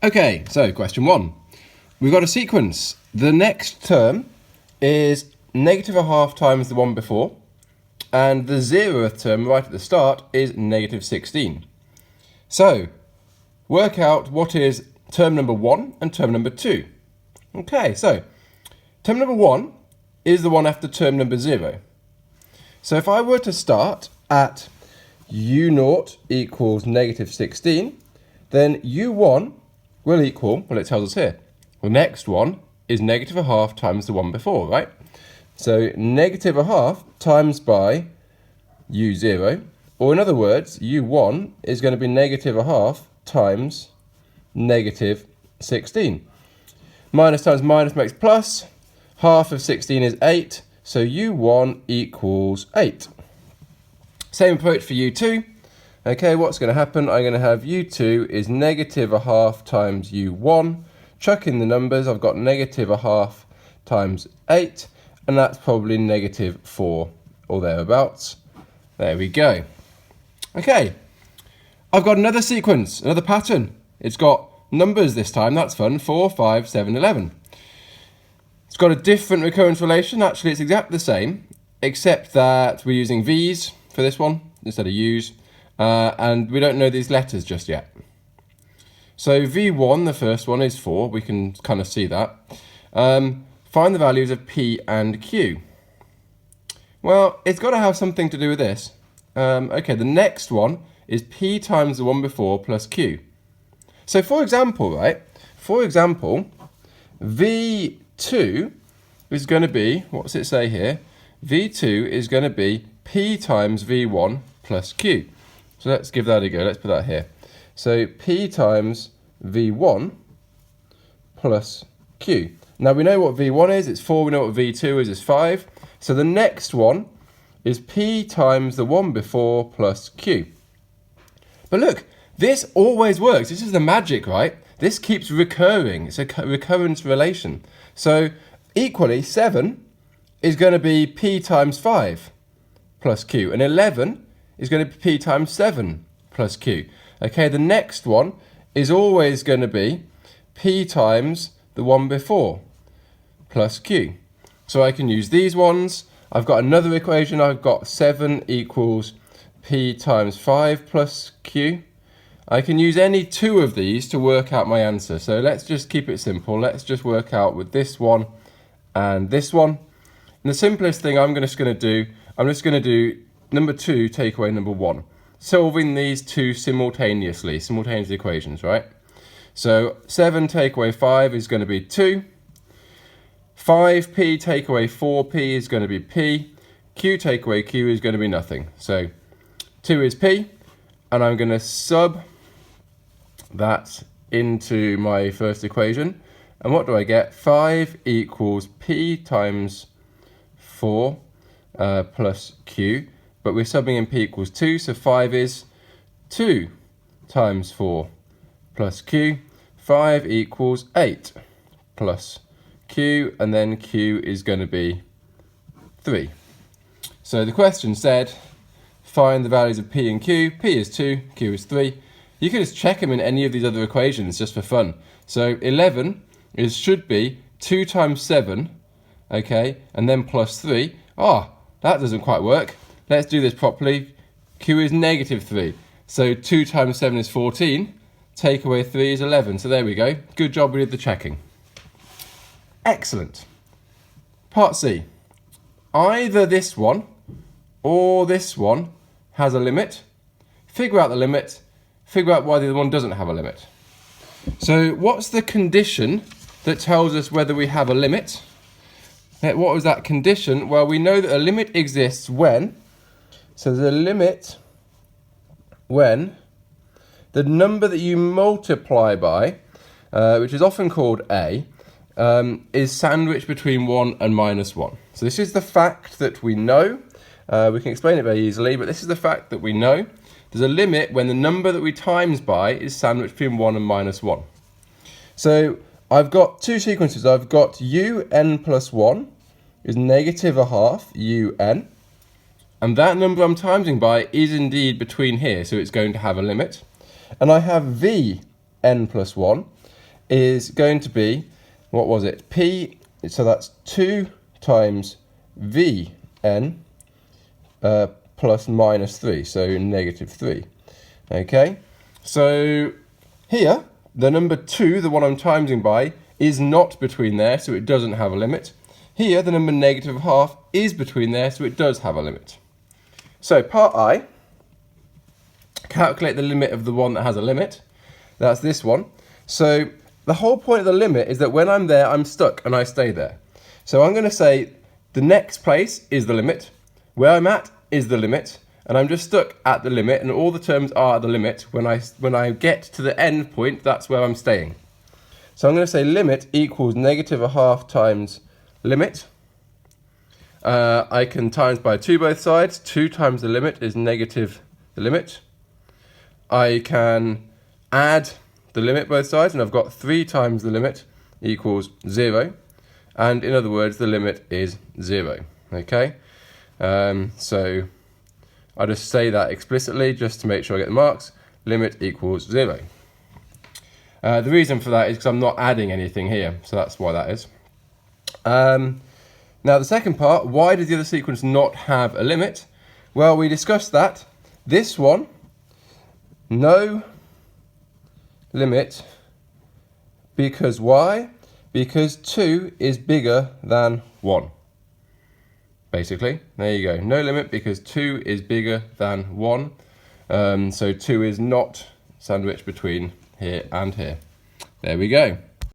Okay, so question 1. We've got a sequence. The next term is negative a half times the one before, and the 0th term right at the start is negative 16. So, work out what is term number 1 and term number 2. Okay, so term number 1 is the one after term number 0. So if I were to start at u0 equals negative 16, then u1 will equal, well, it tells us here, the next one is negative a half times the one before, right? So negative a half times by u0, or in other words, u1 is going to be negative a half times negative 16. Minus times minus makes plus. Half of 16 is 8, so u1 equals 8. Same approach for u2. Okay, what's going to happen? I'm going to have u2 is negative a half times u1. Chuck in the numbers, I've got negative a half times 8, and that's probably negative 4 or thereabouts. There we go. Okay, I've got another sequence, another pattern. It's got numbers this time, that's fun, 4, 5, 7, 11. It's got a different recurrence relation. Actually, it's exactly the same, except that we're using V's for this one instead of U's, and we don't know these letters just yet. So V1, the first one, is 4. We can kind of see that. Find the values of P and Q. Well, it's got to have something to do with this. Okay, the next one is P times the one before plus Q. So for example, right, V2 is going to be, what's it say here? V2 is going to be P times V1 plus Q. So let's give that a go. Let's put that here. So P times V1 plus Q. Now we know what V1 is. It's 4. We know what V2 is. It's 5. So the next one is P times the one before plus Q. But look, this always works. This is the magic, right? This keeps recurring. It's a recurrence relation. So equally, 7 is going to be P times 5 plus Q. And 11 is going to be P times 7 plus Q. Okay, the next one is always going to be P times the one before plus Q. So I can use these ones. I've got another equation. I've got 7 equals P times 5 plus Q. I can use any two of these to work out my answer. So let's just keep it simple. Let's just work out with this one and this one. And the simplest thing I'm just going to do number 2 take away number 1. Solving these two simultaneous equations, right? So 7 take away 5 is going to be 2. 5p take away 4p is going to be p. Q take away q is going to be nothing. So 2 is p, and I'm going to sub that into my first equation. And what do I get? 5 equals p times 4 plus q. But we're subbing in p equals 2, so 5 is 2 times 4 plus q. 5 equals 8 plus q, and then q is going to be 3. So the question said, find the values of p and q. P is 2, q is 3. You can just check them in any of these other equations just for fun. So 11 should be 2 times 7, okay, and then plus 3. Ah, that doesn't quite work. Let's do this properly. Q is negative 3. So 2 times 7 is 14. Take away 3 is 11. So there we go. Good job we did the checking. Excellent. Part C. Either this one or this one has a limit. Figure out the limit. Figure out why the other one doesn't have a limit. So what's the condition that tells us whether we have a limit? What was that condition? Well, we know that a limit exists when, so there's a limit when the number that you multiply by, which is often called a, is sandwiched between 1 and minus 1. So this is the fact that we know. We can explain it very easily, but this is the fact that we know. There's a limit when the number that we times by is sandwiched between 1 and minus 1. So I've got two sequences. I've got un plus 1 is negative a half un. And that number I'm timesing by is indeed between here, so it's going to have a limit. And I have Vn plus 1, is going to be, what was it? P, so that's 2 times Vn plus minus 3, so negative 3. Okay, so here, the number 2, the one I'm timesing by, is not between there, so it doesn't have a limit. Here, the number negative half is between there, so it does have a limit. So part I, calculate the limit of the one that has a limit. That's this one. So the whole point of the limit is that when I'm there, I'm stuck and I stay there. So I'm going to say the next place is the limit, where I'm at is the limit, and I'm just stuck at the limit, and all the terms are at the limit. When I get to the end point, that's where I'm staying. So I'm going to say limit equals negative a half times limit. I can times by 2 both sides. 2 times the limit is negative the limit. I can add the limit both sides, and I've got 3 times the limit equals 0. And in other words, the limit is 0. Okay? So I just say that explicitly just to make sure I get the marks. Limit equals 0. The reason for that is because I'm not adding anything here, so that's why that is. Now the second part, why does the other sequence not have a limit? Well, we discussed that. This one, no limit, because why? Because 2 is bigger than 1. Basically, there you go. No limit because 2 is bigger than 1. So 2 is not sandwiched between here and here. There we go.